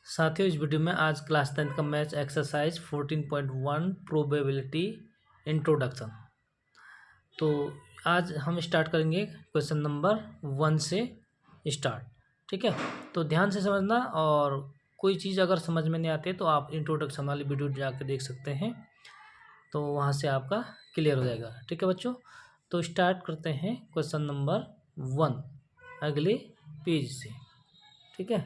साथियों, इस वीडियो में आज क्लास 10 का मैथ्स एक्सरसाइज 14.1 प्रोबेबिलिटी इंट्रोडक्शन। तो आज हम स्टार्ट करेंगे क्वेश्चन नंबर 1 से स्टार्ट। ठीक है, तो ध्यान से समझना, और कोई चीज़ अगर समझ में नहीं आती है तो आप इंट्रोडक्शन वाली वीडियो जाकर देख सकते हैं, तो वहाँ से आपका क्लियर हो जाएगा। ठीक है बच्चों, तो स्टार्ट करते हैं क्वेश्चन नंबर 1 अगले पेज से। ठीक है,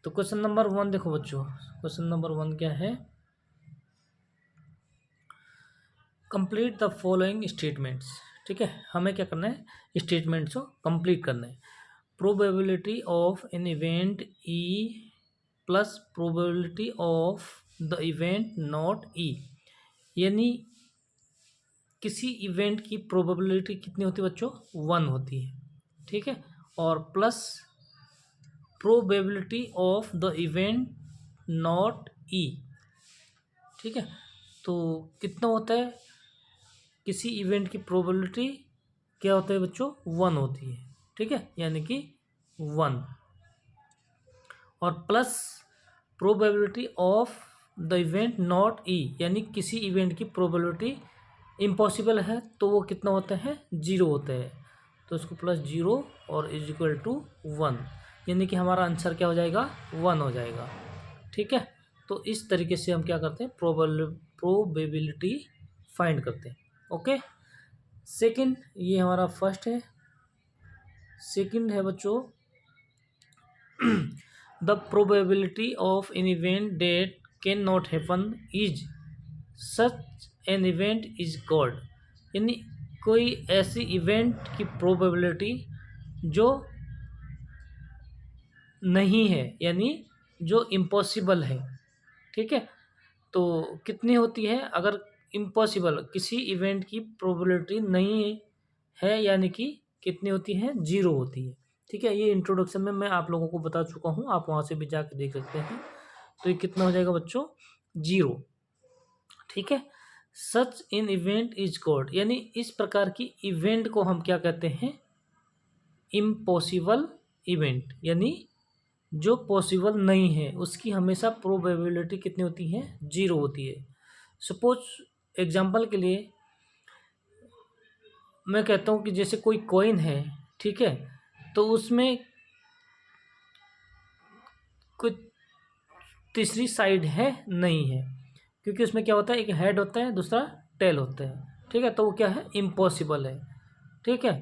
तो क्वेश्चन नंबर 1 देखो बच्चों, क्वेश्चन नंबर 1 क्या है? Complete the following statements. ठीक है, हमें क्या करना है? स्टेटमेंट्स को कंप्लीट करना है। Probability of an event E plus probability of the event not E, यानी किसी इवेंट की प्रोबेबिलिटी कितनी होती है बच्चों? 1 होती है। ठीक है, और plus probability of the event not E. ठीक है, तो कितना होता है? किसी इवेंट की प्रोबेबिलिटी क्या होता है बच्चों? 1 होती है। ठीक है, यानी कि 1, और plus probability of the event not E, यानी किसी इवेंट की प्रोबेबिलिटी इम्पॉसिबल है तो वो कितना होता है? 0 होता है। तो इसको प्लस 0 और इज इक्वल टू 1, यानी कि हमारा आंसर क्या हो जाएगा? 1 हो जाएगा। ठीक है, तो इस तरीके से हम क्या करते हैं? प्रोबेबिलिटी फाइंड करते हैं। ओके, सेकंड, ये हमारा फर्स्ट है। सेकंड है बच्चों, the probability of an event date can not happen is such an event is God, यानी कोई ऐसी इवेंट की प्रोबेबिलिटी जो नहीं है, यानी जो इम्पॉसिबल है। ठीक है, तो कितनी होती है? अगर इम्पॉसिबल किसी इवेंट की प्रोबेबिलिटी नहीं है, यानी कि कितनी होती है? 0 होती है। ठीक है, ये इंट्रोडक्शन में मैं आप लोगों को बता चुका हूँ, आप वहाँ से भी जाके देख सकते हैं। तो ये कितना हो जाएगा बच्चों? 0। ठीक है, सच इन इवेंट इज गॉड, यानी इस प्रकार की इवेंट को हम क्या कहते हैं? इम्पॉसिबल इवेंट, यानी जो पॉसिबल नहीं है उसकी हमेशा प्रोबेबिलिटी कितनी होती है? 0 होती है। सपोज एग्जांपल के लिए मैं कहता हूँ कि जैसे कोई कॉइन है, ठीक है, तो उसमें कुछ तीसरी साइड है नहीं है, क्योंकि उसमें क्या होता है? एक हेड होता है, दूसरा टेल होता है। ठीक है, तो वो क्या है? इम्पॉसिबल है। ठीक है,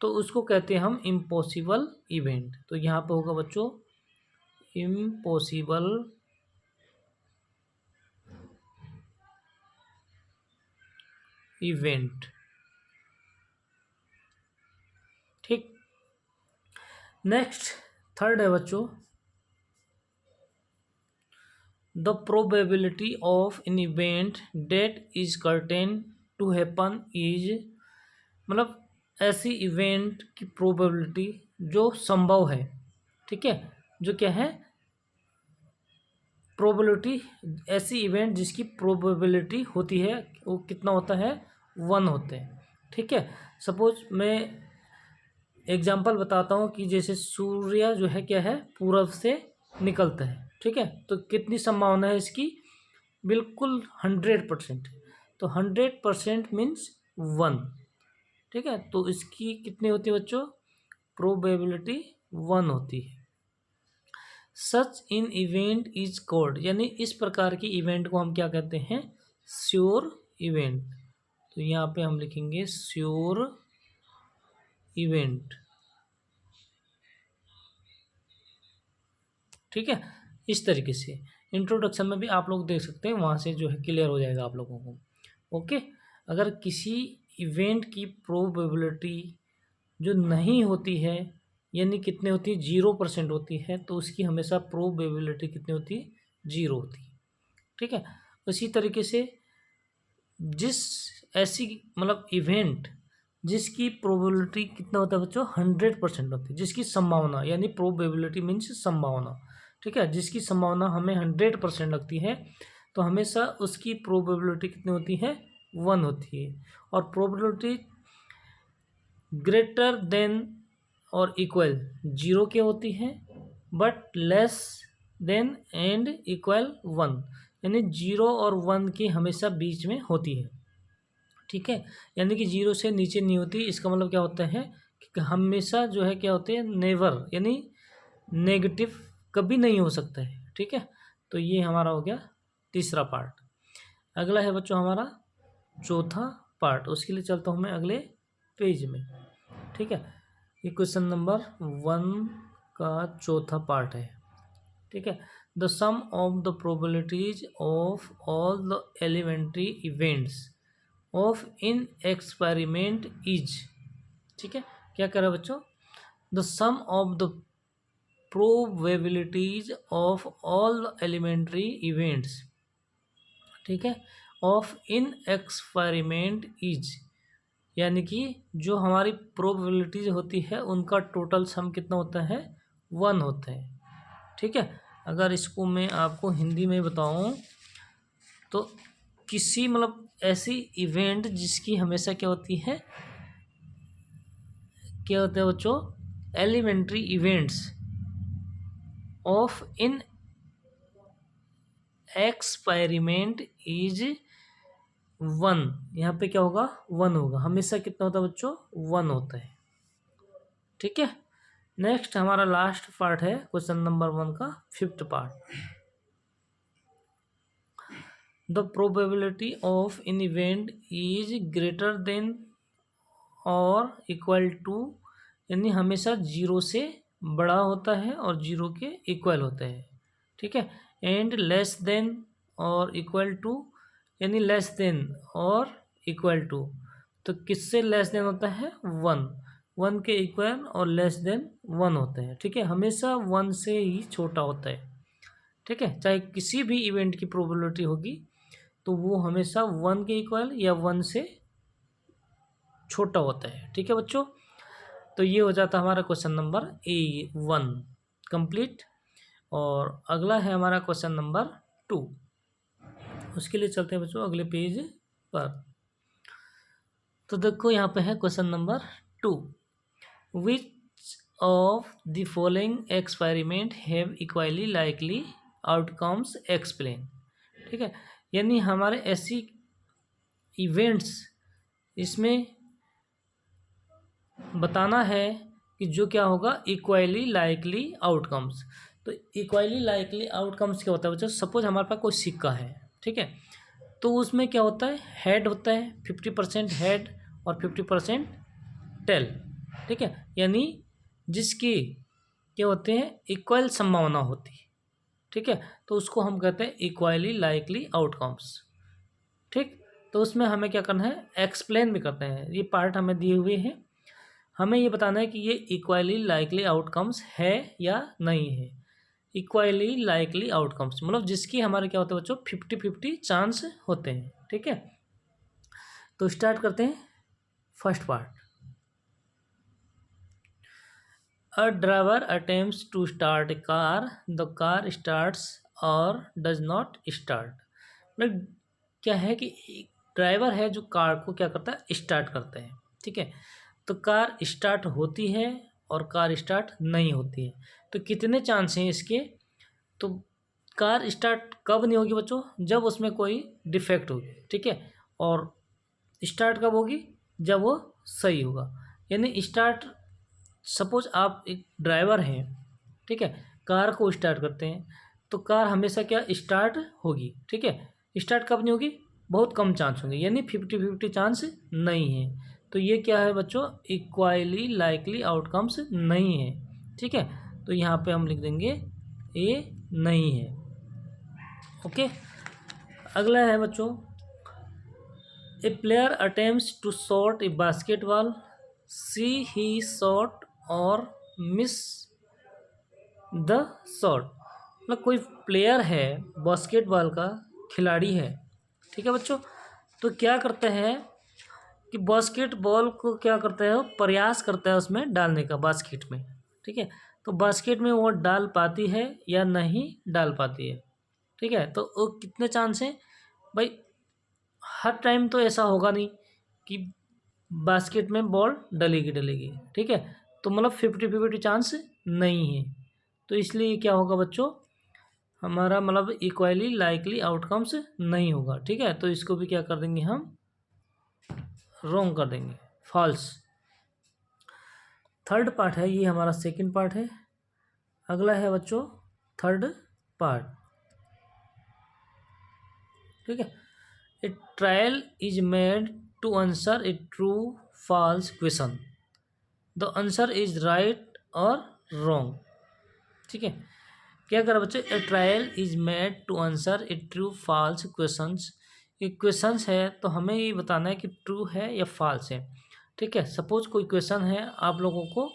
तो उसको कहते हैं हम इम्पॉसिबल इवेंट। तो यहाँ पे होगा बच्चों इम्पॉसिबल इवेंट। ठीक, नेक्स्ट थर्ड है बच्चों, the probability of an event that is certain to happen is, मतलब ऐसी इवेंट की प्रोबेबिलिटी जो संभव है। ठीक है, जो क्या है? प्रोबेबिलिटी, ऐसी इवेंट जिसकी प्रोबेबिलिटी होती है वो कितना होता है? 1 होते हैं। ठीक है, सपोज मैं एग्जांपल बताता हूँ कि जैसे सूर्य जो है क्या है? पूरब से निकलता है। ठीक है, तो कितनी संभावना है इसकी? बिल्कुल 100%। तो 100% मीन्स 1। ठीक है, तो इसकी कितनी होती है बच्चों? प्रोबेबिलिटी 1 होती है। सच इन इवेंट इज कॉल्ड, यानी इस प्रकार की इवेंट को हम क्या कहते हैं? Sure event. तो यहाँ पे हम लिखेंगे श्योर इवेंट। ठीक है, इस तरीके से इंट्रोडक्शन में भी आप लोग देख सकते हैं, वहाँ से जो है क्लियर हो जाएगा आप लोगों को। ओके, अगर किसी इवेंट की प्रोबेबिलिटी जो नहीं होती है, यानी कितने होती है? 0% होती है, तो उसकी हमेशा प्रोबेबिलिटी कितनी होती है? 0 होती है। ठीक है, उसी तरीके से जिस ऐसी मतलब इवेंट जिसकी प्रोबेबिलिटी कितना होता है बच्चों? 100% होती है, जिसकी संभावना, यानी प्रोबेबिलिटी मीन्स संभावना। ठीक है, जिसकी संभावना हमें 100% लगती है, तो हमेशा उसकी प्रोबेबिलिटी कितनी होती है? 1 होती है। और प्रोबेबिलिटी ग्रेटर देन और इक्वल जीरो के होती है, but less than and equal one, यानी जीरो और वन की हमेशा बीच में होती है। ठीक है, यानी कि जीरो से नीचे नहीं होती। इसका मतलब क्या होता है कि हमेशा जो है क्या होते हैं, नेवर, यानी नेगेटिव कभी नहीं हो सकता है। ठीक है, तो ये हमारा हो गया तीसरा पार्ट। अगला है बच्चों हमारा चौथा पार्ट, उसके लिए चलता हूँ मैं अगले पेज में। ठीक है, ये क्वेश्चन नंबर 1 का चौथा पार्ट है। ठीक है, the sum of the probabilities of all the elementary events of an experiment is. ठीक है, क्या कह रहा है बच्चों, the sum of the probabilities of all the elementary events, ठीक है, ऑफ इन एक्सपेरिमेंट इज, यानी कि जो हमारी प्रोबेबिलिटीज होती है उनका टोटल सम कितना होता है, 1 होता है। ठीक है, अगर इसको मैं आपको हिंदी में बताऊं तो किसी मतलब ऐसी इवेंट जिसकी हमेशा क्या होती है, क्या होता है बच्चों, elementary events of an experiment is 1, यहाँ पे क्या होगा, 1 होगा। हमेशा कितना होता है बच्चों, 1 होता है। ठीक है, नेक्स्ट हमारा लास्ट पार्ट है क्वेश्चन नंबर 1 का 5th part. The probability of an event is greater than और इक्वल टू, यानी हमेशा जीरो से बड़ा होता है और जीरो के इक्वल होता है। ठीक है, एंड लेस देन और इक्वल टू, यानी लेस देन और इक्वल टू, तो किससे लेस देन होता है, 1 के इक्वल और लेस देन 1 होता है। ठीक है, हमेशा 1 से ही छोटा होता है। ठीक है, चाहे किसी भी इवेंट की प्रोबेबिलिटी होगी तो वो हमेशा 1 के इक्वल या 1 से छोटा होता है। ठीक है बच्चों, तो ये हो जाता है हमारा क्वेश्चन नंबर A1 कंप्लीट। और अगला है हमारा क्वेश्चन नंबर 2, उसके लिए चलते हैं बच्चों अगले पेज पर। तो देखो यहाँ पे है question number 2, which of the following experiment have equally likely outcomes explain. ठीक है, यानी हमारे ऐसी इवेंट्स इसमें बताना है कि जो क्या होगा, इक्वली लाइकली आउटकम्स। तो इक्वली लाइकली आउटकम्स क्या होता है बच्चों, सपोज हमारे पास कोई सिक्का है। ठीक है, तो उसमें क्या होता है, हेड होता है, 50% हेड और 50% टेल। ठीक है, यानी जिसकी क्या होते हैं, इक्वल संभावना होती है। ठीक है, तो उसको हम कहते हैं इक्वली लाइकली आउटकम्स। ठीक, तो उसमें हमें क्या करना है, एक्सप्लेन भी करते हैं। ये पार्ट हमें दिए हुए हैं, हमें ये बताना है कि ये इक्वली लाइकली आउटकम्स है या नहीं है। इक्वली लाइकली आउटकम्स मतलब जिसकी हमारे क्या होते हैं बच्चों, 50-50 चांस होते हैं। ठीक है, तो स्टार्ट करते हैं first part. A driver attempts to start a car, the car starts और डज नॉट स्टार्ट। मतलब क्या है कि ड्राइवर है जो कार को क्या करता है, स्टार्ट करता है। ठीक है, तो कार स्टार्ट होती है और कार स्टार्ट नहीं होती है। तो कितने चांस हैं इसके, तो कार स्टार्ट कब नहीं होगी बच्चों, जब उसमें कोई डिफेक्ट होगी। ठीक है, और स्टार्ट कब होगी, जब वो सही होगा। यानी स्टार्ट, सपोज आप एक ड्राइवर हैं, ठीक है, कार को स्टार्ट करते हैं तो कार हमेशा क्या स्टार्ट होगी। ठीक है, स्टार्ट कब नहीं होगी, बहुत कम चांस होंगे, यानी 50-50 चांस नहीं है। तो ये क्या है बच्चों, इक्वली लाइकली आउटकम्स नहीं है। ठीक है, तो यहाँ पे हम लिख देंगे ए नहीं है। ओके, अगला है बच्चों, a player attempts to shot a basketball, she he shot और मिस द शॉट। मतलब कोई प्लेयर है, बास्केटबॉल का खिलाड़ी है। ठीक है बच्चों, तो क्या करता है कि बास्केटबॉल को क्या करता है, वो प्रयास करता है उसमें डालने का, बास्केट में। ठीक है, तो बास्केट में वो डाल पाती है या नहीं डाल पाती है। ठीक है, तो वो कितने चांस हैं भाई, हर टाइम तो ऐसा होगा नहीं कि बास्केट में बॉल डलेगी। ठीक है, तो मतलब 50-50 चांस नहीं है। तो इसलिए क्या होगा बच्चों, हमारा मतलब इक्वली लाइकली आउटकम्स नहीं होगा। ठीक है, तो इसको भी क्या कर देंगे हम, रॉन्ग कर देंगे, फॉल्स। थर्ड पार्ट है, ये हमारा सेकंड पार्ट है। अगला है बच्चों थर्ड पार्ट। ठीक है, a trial is made to answer a true false question, the answer is right और रॉन्ग। ठीक है, क्या करा बच्चे, a trial is made to answer a true false questions. ये क्वेश्चंस है तो हमें ये बताना है कि ट्रू है या फॉल्स है। ठीक है, सपोज कोई क्वेश्चन है, आप लोगों को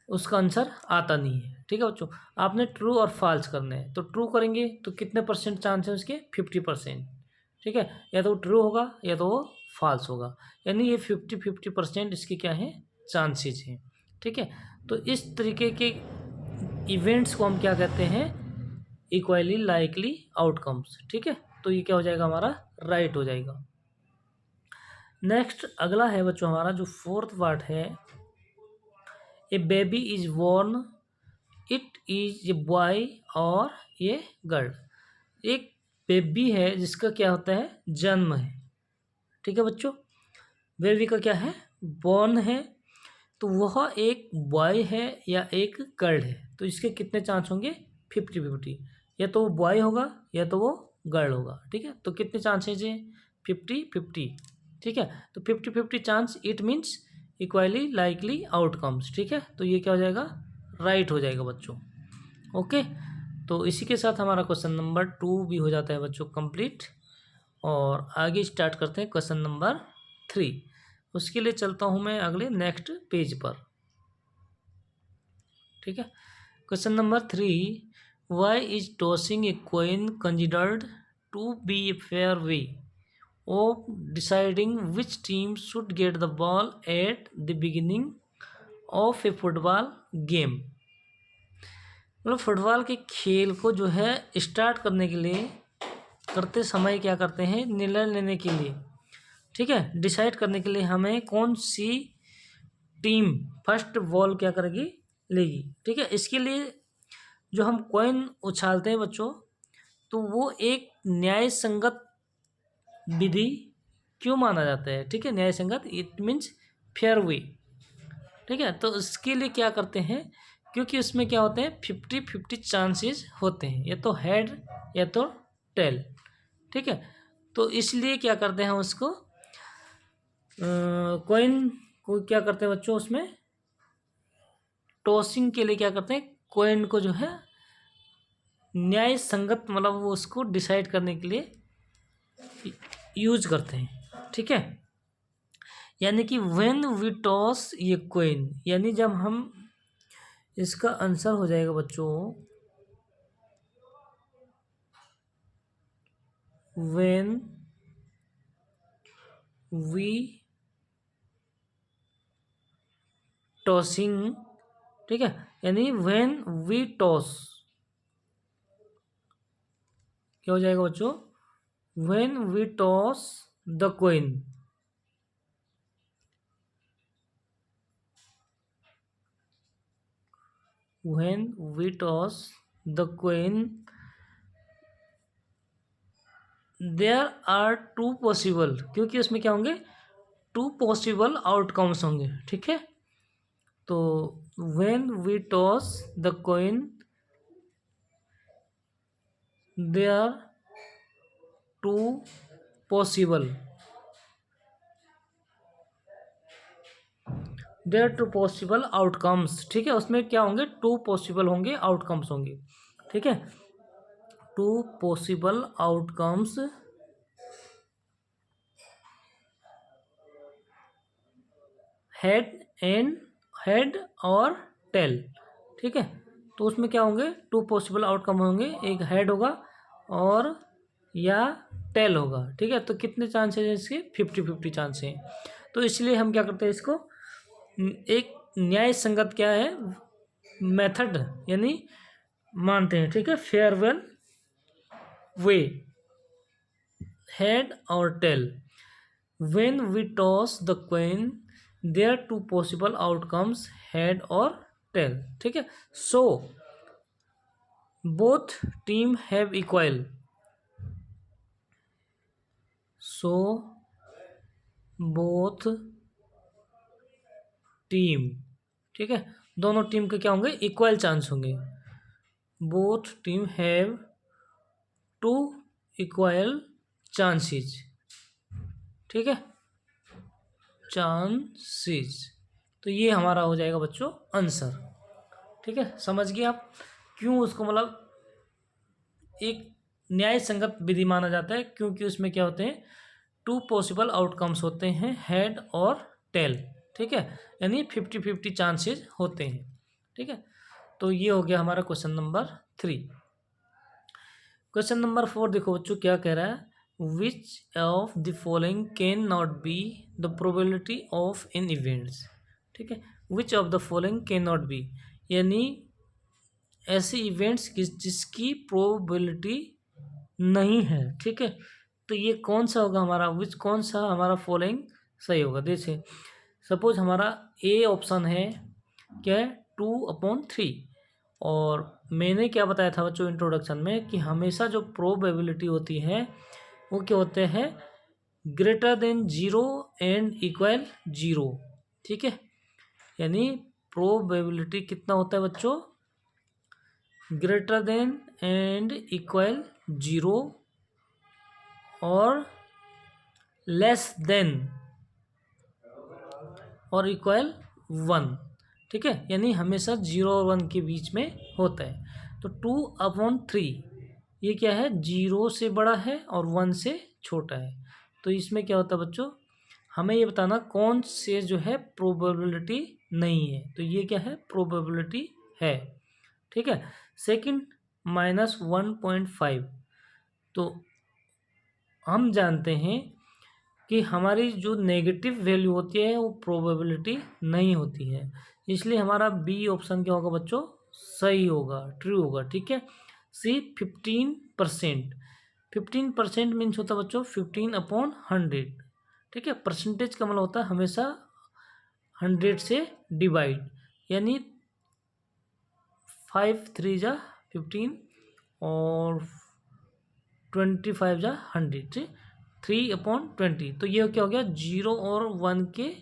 उसका आंसर आता नहीं है। ठीक है बच्चों, आपने ट्रू और फॉल्स करने हैं, तो ट्रू करेंगे तो कितने परसेंट चांस है उसके, 50%। ठीक है, या तो वो ट्रू होगा या तो वो फॉल्स होगा, यानी ये 50-50% इसके क्या है, चांसेस हैं। ठीक है, तो इस तरीके के इवेंट्स को हम क्या कहते हैं, इक्वली लाइकली आउटकम्स। ठीक है, तो ये क्या हो जाएगा, हमारा राइट हो जाएगा। नेक्स्ट अगला है बच्चों हमारा जो फोर्थ पार्ट है, a baby is born, it is a boy और ये गर्ल। एक बेबी है जिसका क्या होता है, जन्म है। ठीक है बच्चों, बेबी का क्या है, बॉर्न है, तो वह एक बॉय है या एक गर्ल है। तो इसके कितने चांस होंगे, 50-50, या तो वो बॉय होगा या तो वो गर्ल होगा। ठीक है, तो कितने चांसेज हैं, 50-50। ठीक है, तो 50-50 chance, it means equally likely outcomes. ठीक है, तो ये क्या हो जाएगा, राइट हो जाएगा बच्चों। ओके, तो इसी के साथ हमारा क्वेश्चन नंबर 2 भी हो जाता है बच्चों कंप्लीट। और आगे स्टार्ट करते हैं क्वेश्चन नंबर 3। उसके लिए चलता हूँ मैं अगले नेक्स्ट पेज पर। ठीक है, question number 3, why is tossing a coin considered to be a fair way of deciding which team should get the ball at the beginning of a football game. मतलब फुटबॉल के खेल को जो है start करने के लिए, करते समय क्या करते हैं, निर्णय लेने के लिए, ठीक है, डिसाइड करने के लिए हमें कौन सी टीम फर्स्ट बॉल क्या करेगी, लेगी। ठीक है, इसके लिए जो हम कॉइन उछालते हैं बच्चों, तो वो एक न्याय संगत विधि क्यों माना जाता है। ठीक है, न्याय संगत, इट मीन्स फेयर वे। ठीक है, तो इसके लिए क्या करते हैं, क्योंकि उसमें क्या होते हैं, 50-50 चांसेस होते हैं, या तो हेड या तो टेल। ठीक है, तो इसलिए क्या करते हैं उसको, कॉइन को क्या करते हैं बच्चों, उसमें टॉसिंग के लिए क्या करते हैं, कॉइन को जो है न्याय संगत, मतलब वो उसको डिसाइड करने के लिए यूज करते हैं। ठीक है, यानी कि व्हेन वी टॉस ये कॉइन, यानी जब हम, इसका आंसर हो जाएगा बच्चों, व्हेन वी टॉसिंग। ठीक है, यानी व्हेन वी टॉस, क्या हो जाएगा बच्चों, when we toss the coin, when we toss the coin, there are two possible, क्योंकि उसमें क्या होंगे, टू पॉसिबल आउटकम्स होंगे। ठीक है, तो when we toss the coin, there two possible, there two possible outcomes. ठीक है, उसमें क्या होंगे, टू पॉसिबल होंगे, आउटकम्स होंगे। ठीक है, two possible outcomes head and head और टेल। ठीक है, तो उसमें क्या होंगे, टू पॉसिबल आउटकम होंगे, एक हेड होगा और या टेल होगा। ठीक है, तो कितने चांसेस हैं इसके, 50-50 चांस हैं। तो इसलिए हम क्या करते हैं इसको, एक न्याय संगत क्या है, मेथड यानी मानते हैं। ठीक है, फेयरवेल वे, हेड और tail, when we toss the coin, there two possible outcomes head और टेल। ठीक है, so both team have equal, so both team, ठीक है, दोनों टीम के क्या होंगे, इक्वल चांस होंगे। Both team have two equal chances, ठीक है, चांसेस। तो ये हमारा हो जाएगा बच्चों आंसर। ठीक है, समझ गए आप क्यों उसको मतलब एक न्याय संगत विधि माना जाता है, क्योंकि उसमें क्या होते हैं, टू पॉसिबल आउटकम्स होते हैं, हेड और टेल। ठीक है, यानी 50-50 चांसेस होते हैं। ठीक है, तो ये हो गया हमारा क्वेश्चन नंबर 3। क्वेश्चन नंबर 4 देखो बच्चों क्या कह रहा है, which of the following can not be the probability of in events. ठीक है, which of the following can not be, यानी ऐसे इवेंट्स जिसकी प्रोबेबिलिटी नहीं है। ठीक है, तो ये कौन सा होगा हमारा, विच कौन सा हमारा फॉलोइंग सही होगा। जैसे सपोज हमारा ए ऑप्शन है क्या है, 2/3, और मैंने क्या बताया था बच्चों इंट्रोडक्शन में कि हमेशा जो प्रोबेबिलिटी होती है वो क्या होते हैं, ग्रेटर देन 0 एंड इक्वल 0। ठीक है, यानी प्रोबेबिलिटी कितना होता है बच्चों, ग्रेटर देन एंड इक्वल 0 और लेस देन और इक्वल 1। ठीक है, यानी हमेशा 0 और 1 के बीच में होता है। तो 2/3 ये क्या है, 0 से बड़ा है और 1 से छोटा है। तो इसमें क्या होता है बच्चों, हमें ये बताना कौन से जो है प्रोबेबिलिटी नहीं है। तो ये क्या है, प्रोबेबिलिटी है। ठीक है, सेकंड -1.5, तो हम जानते हैं कि हमारी जो नेगेटिव वैल्यू होती है वो प्रोबेबिलिटी नहीं होती है, इसलिए हमारा बी ऑप्शन क्या होगा बच्चों, सही होगा, ट्रू होगा। ठीक है, सी 15%, 15% मीन्स होता है बच्चों 15/100। ठीक है, परसेंटेज का मतलब होता है हमेशा 100 से डिवाइड, यानी 5 3 जा 15 और 25 जा 100, 3/20। तो ये क्या हो गया, 0 और 1 के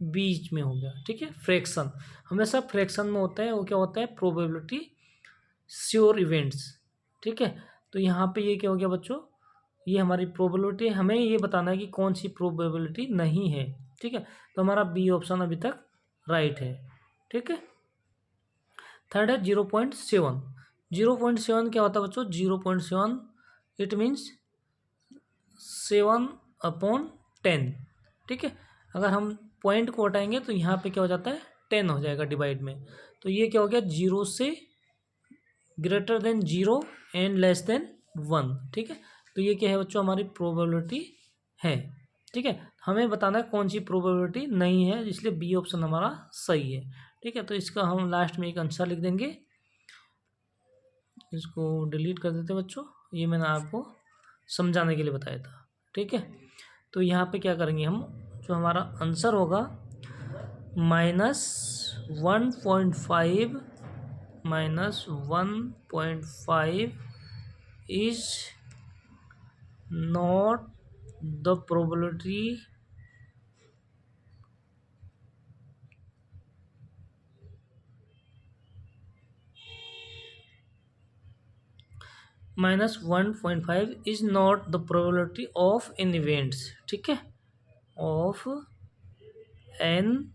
बीच में हो गया। ठीक है, फ्रैक्शन हमेशा फ्रैक्शन में होता है, वो क्या होता है, प्रोबेबिलिटी श्योर इवेंट्स। ठीक है, तो यहाँ पे ये क्या हो गया बच्चों, ये हमारी प्रोबेबिलिटी है, हमें ये बताना है कि कौन सी प्रोबेबिलिटी नहीं है। ठीक है, तो हमारा बी ऑप्शन अभी तक राइट है। ठीक है, थर्ड है 0.7। 0.7 क्या होता है बच्चों, 0.7 इट मीन्स 7/10। ठीक है, अगर हम पॉइंट को हटाएंगे तो यहाँ पे क्या हो जाता है, 10 हो जाएगा डिवाइड में। तो ये क्या हो गया, 0 से greater than 0 and less than 1। ठीक है, तो ये क्या है बच्चों, हमारी प्रोबेबिलिटी है। ठीक है, हमें बताना है कौन सी प्रोबेबिलिटी नहीं है, इसलिए बी ऑप्शन हमारा सही है। ठीक है, तो इसका हम लास्ट में एक आंसर लिख देंगे, इसको डिलीट कर देते हैं बच्चों, ये मैंने आपको समझाने के लिए बताया था। ठीक है, तो यहाँ पे क्या करेंगे हम, जो हमारा आंसर होगा -1.5 is not the probability -1.5 is not the probability of an events. ठीक है, ऑफ एन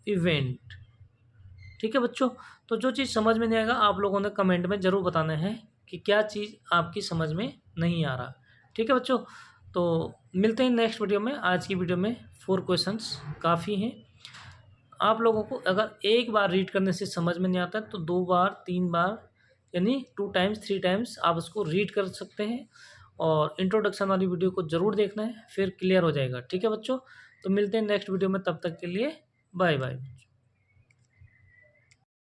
इवेंट। ठीक है बच्चों, तो जो चीज़ समझ में नहीं आएगा आप लोगों ने कमेंट में ज़रूर बताना है कि क्या चीज़ आपकी समझ में नहीं आ रहा। ठीक है बच्चों, तो मिलते हैं नेक्स्ट वीडियो में। आज की वीडियो में 4 क्वेश्चंस काफ़ी हैं। आप लोगों को अगर एक बार रीड करने से समझ में नहीं आता तो 2 बार 3 बार यानी 2 टाइम्स 3 टाइम्स आप उसको रीड कर सकते हैं, और इंट्रोडक्शन वाली वीडियो को ज़रूर देखना है, फिर क्लियर हो जाएगा। ठीक है बच्चों, तो मिलते हैं नेक्स्ट वीडियो में, तब तक के लिए बाय बाय।